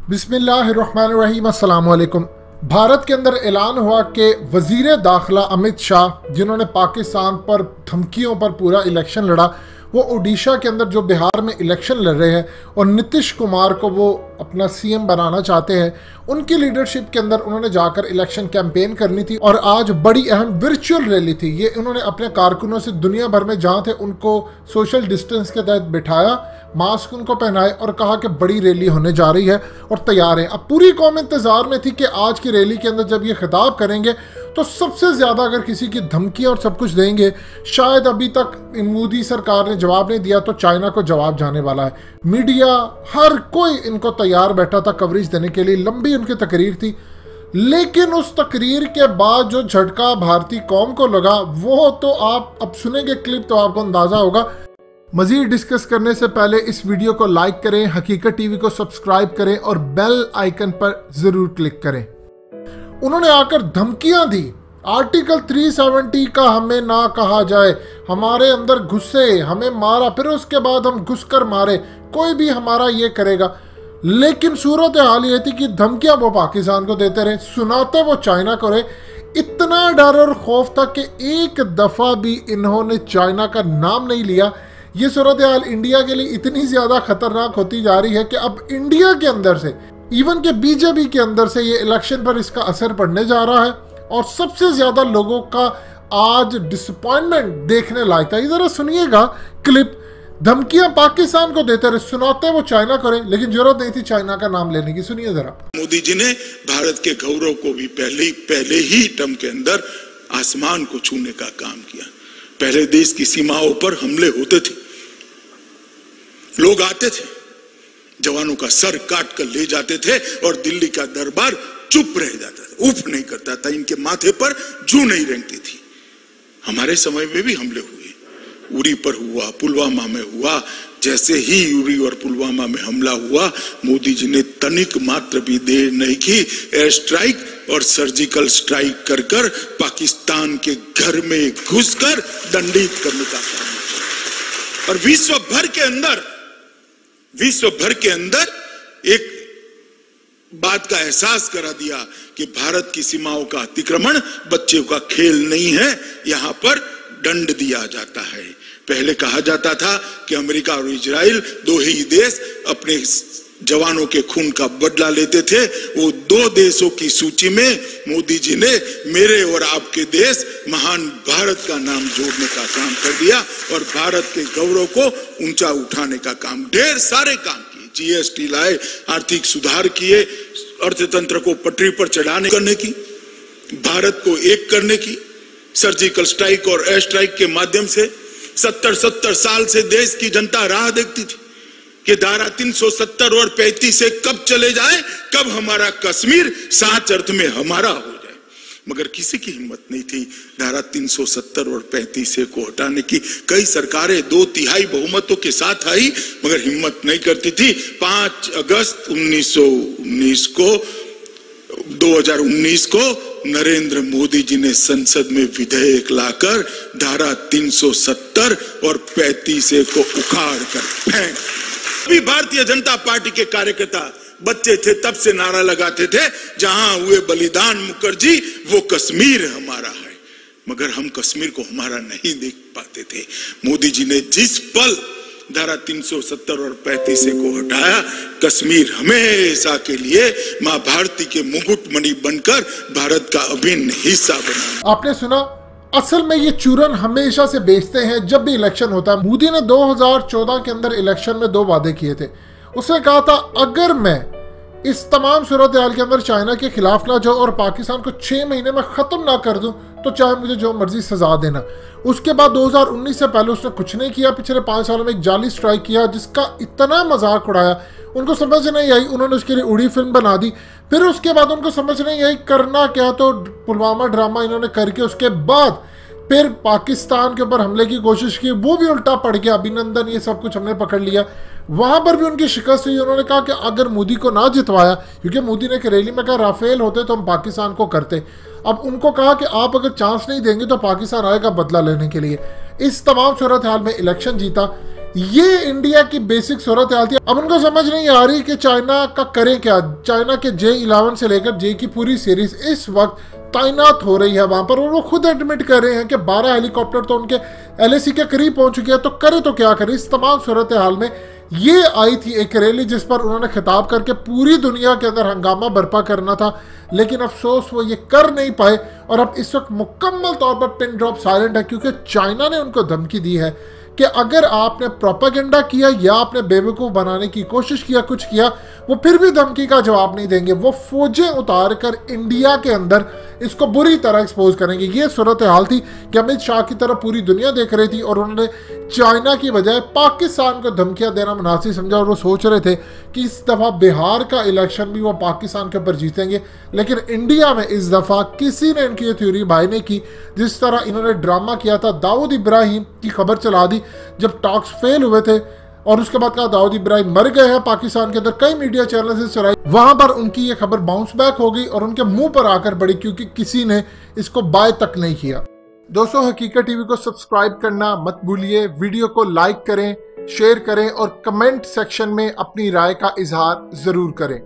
बिस्मिल्लाहिर्रहमानिर्रहीम, अस्सलाम वालेकुम। भारत के अंदर ऐलान हुआ कि वज़ीर दाखिला अमित शाह, जिन्होंने पाकिस्तान पर धमकियों पर पूरा इलेक्शन लड़ा, वो ओडिशा के अंदर जो बिहार में इलेक्शन लड़ रहे हैं और नीतीश कुमार को वो अपना सीएम बनाना चाहते हैं, उनकी लीडरशिप के अंदर उन्होंने जाकर इलेक्शन कैंपेन करनी थी। और आज बड़ी अहम वर्चुअल रैली थी। ये उन्होंने अपने कारकुनों से दुनिया भर में जहाँ थे उनको सोशल डिस्टेंस के तहत बिठाया, मास्क उनको पहनाए और कहा कि बड़ी रैली होने जा रही है और तैयार है। अब पूरी कौम इंतजार में थी कि आज की रैली के अंदर जब ये खिताब करेंगे तो सबसे ज़्यादा अगर किसी की धमकियाँ और सब कुछ देंगे, शायद अभी तक मोदी सरकार ने जवाब नहीं दिया तो चाइना को जवाब जाने वाला है। मीडिया हर कोई इनको तैयार बैठा था कवरेज देने के लिए। लंबी उनकी तकरीर थी, लेकिन उस तकरीर के बाद जो झटका भारतीय कौम को लगा वो तो आप अब सुनेंगे क्लिप तो आपको अंदाज़ा होगा। मज़ीद डिस्कस करने से पहले इस वीडियो को लाइक करें, हकीकत टीवी को सब्सक्राइब करें और बेल आइकन पर ज़रूर क्लिक करें। उन्होंने आकर धमकियां दी, आर्टिकल 370 का हमें ना कहा जाए, हमारे अंदर घुसे, हमें मारा, फिर उसके बाद हम घुसकर मारे, कोई भी हमारा ये करेगा। लेकिन सूरत हाल ये थी कि धमकियां वो पाकिस्तान को देते रहे, सुनाते वो चाइना को रहे। इतना डर और खौफ था कि एक दफ़ा भी इन्होंने चाइना का नाम नहीं लिया। ये सूरत हाल इंडिया के लिए इतनी ज़्यादा खतरनाक होती जा रही है कि अब इंडिया के अंदर से, इवन के बीजेपी के अंदर से ये इलेक्शन पर इसका असर पड़ने जा रहा है। और सबसे ज़्यादा लोगों का आज डिसअपॉइंटमेंट देखने लायक था। इधर सुनिएगा क्लिप। धमकियां पाकिस्तान को देते रहे, सुनाते वो चाइना करे, लेकिन जरूरत नहीं थी चाइना का नाम लेने की। सुनिए जरा। मोदी जी ने भारत के गौरव को भी पहले ही टर्म के अंदर आसमान को छूने का काम किया। पहले देश की सीमाओं पर हमले होते थे, लोग आते थे, जवानों का सर काट कर ले जाते थे और दिल्ली का दरबार चुप रह जाता था, उफ नहीं करता था, इनके माथे पर जू नहीं रेंगती थी। हमारे समय में भी हमले हुए, उरी पर हुआ, पुलवामा में हुआ। जैसे ही उरी और पुलवामा में हमला हुआ, मोदी जी ने तनिक मात्र भी देर नहीं की, एयर स्ट्राइक और सर्जिकल स्ट्राइक कर कर पाकिस्तान के घर में घुसकर दंडित करने का काम किया। और विश्व भर के अंदर एक बात का एहसास करा दिया कि भारत की सीमाओं का अतिक्रमण बच्चों का खेल नहीं है, यहां पर दंड दिया जाता है। पहले कहा जाता था कि अमेरिका और इजराइल दो ही देश अपने जवानों के खून का बदला लेते थे। वो दो देशों की सूची में मोदी जी ने मेरे और आपके देश महान भारत का नाम जोड़ने का काम कर दिया और भारत के गौरव को ऊंचा उठाने का काम, ढेर सारे काम किए। जीएसटी लाए, आर्थिक सुधार किए, अर्थतंत्र को पटरी पर चढ़ाने करने की, भारत को एक करने की, सर्जिकल स्ट्राइक और एयर स्ट्राइक के माध्यम से 70 साल से देश की जनता राह देखती थी कि धारा 370 और 35 से कब चले जाए, कब हमारा कश्मीर साच अर्थ में हमारा हो जाए। मगर किसी की हिम्मत नहीं थी धारा 370 और 35 को हटाने की। कई सरकारें 2/3 बहुमतों के साथ आई, मगर हिम्मत नहीं करती थी। 5 अगस्त 2019 को नरेंद्र मोदी जी ने संसद में विधेयक लाकर धारा 370 और 35 को उखाड़ कर फेंक। अभी भारतीय जनता पार्टी के कार्यकर्ता बच्चे थे तब से नारा लगाते थे, जहां हुए बलिदान मुखर्जी वो कश्मीर हमारा है। मगर हम कश्मीर को हमारा नहीं देख पाते थे। मोदी जी ने जिस पल धारा 370 और 35 को हटाया, कश्मीर हमेशा के लिए मां भारती के मुकुटमणि बनकर भारत का अभिन्न हिस्सा बना। आपने सुना, असल में ये चूरन हमेशा से बेचते हैं जब भी इलेक्शन होता है। मोदी ने 2014 के अंदर इलेक्शन में 2 वादे किए थे। उसने कहा था अगर मैं इस तमाम सूरत हाल के अंदर चाइना के खिलाफ ना जाऊं और पाकिस्तान को 6 महीने में ख़त्म ना कर दूं तो चाहे मुझे जो मर्जी सजा देना। उसके बाद 2019 से पहले उसने कुछ नहीं किया। पिछले 5 सालों में एक जाली स्ट्राइक किया जिसका इतना मजाक उड़ाया, उनको समझ नहीं आई, उन्होंने उसके लिए उड़ी फिल्म बना दी। फिर उसके बाद उनको समझ नहीं आई करना क्या, तो पुलवामा ड्रामा इन्होंने करके उसके बाद फिर पाकिस्तान के ऊपर हमले की कोशिश की, वो भी उल्टा पड़ गया। अभिनंदन, ये सब कुछ हमने पकड़ लिया। वहां पर भी उनकी शिकस्त हुई। उन्होंने कहा कि अगर मोदी को ना जितवाया, क्योंकि मोदी ने एक रैली में कहा राफेल होते तो हम पाकिस्तान को करते। अब उनको कहा कि आप अगर चांस नहीं देंगे तो पाकिस्तान आएगा बदला लेने के लिए। इस तमाम सूरत हाल में इलेक्शन जीता। ये इंडिया की बेसिक सूरत हाल थी। अब उनको समझ नहीं आ रही कि चाइना का करें क्या। चाइना के J11 से लेकर जे की पूरी सीरीज इस वक्त तैनात हो रही है वहां पर, और वो खुद एडमिट कर रहे हैं कि 12 हेलीकॉप्टर तो उनके LAC के करीब पहुंच चुके हैं, तो करे तो क्या करे। इस तमाम सूरत हाल में ये आई थी एक रैली जिस पर उन्होंने खिताब करके पूरी दुनिया के अंदर हंगामा बर्पा करना था, लेकिन अफसोस वो ये कर नहीं पाए। और अब इस वक्त मुकम्मल तौर पर पिन ड्रॉप साइलेंट है, क्योंकि चाइना ने उनको धमकी दी है कि अगर आपने प्रोपेगेंडा किया या आपने बेवकूफ़ बनाने की कोशिश किया, कुछ किया, वो फिर भी धमकी का जवाब नहीं देंगे। वो फौजें उतार कर इंडिया के अंदर इसको बुरी तरह एक्सपोज करेंगे। ये सूरत हाल थी कि अमित शाह की तरफ पूरी दुनिया देख रही थी और उन्होंने चाइना की बजाय पाकिस्तान को धमकियां देना मुनासिब समझा, और वो सोच रहे थे कि इस दफ़ा बिहार का इलेक्शन भी वो पाकिस्तान के ऊपर जीतेंगे। लेकिन इंडिया में इस दफ़ा किसी ने इनकी ये थ्योरी बाय नहीं की। जिस तरह इन्होंने ड्रामा किया था, दाऊद इब्राहिम की खबर चला दी जब टॉक्स फेल हुए थे, और उसके बाद कहा दाऊद इब्राहिम मर गए हैं पाकिस्तान के अंदर। कई मीडिया चैनल से चलाई, वहां पर उनकी ये खबर बाउंस बैक हो गई और उनके मुंह पर आकर पड़ी, क्योंकि किसी ने इसको बाय तक नहीं किया। दोस्तों, हकीकत टीवी को सब्सक्राइब करना मत भूलिए, वीडियो को लाइक करें, शेयर करें और कमेंट सेक्शन में अपनी राय का इजहार जरूर करें।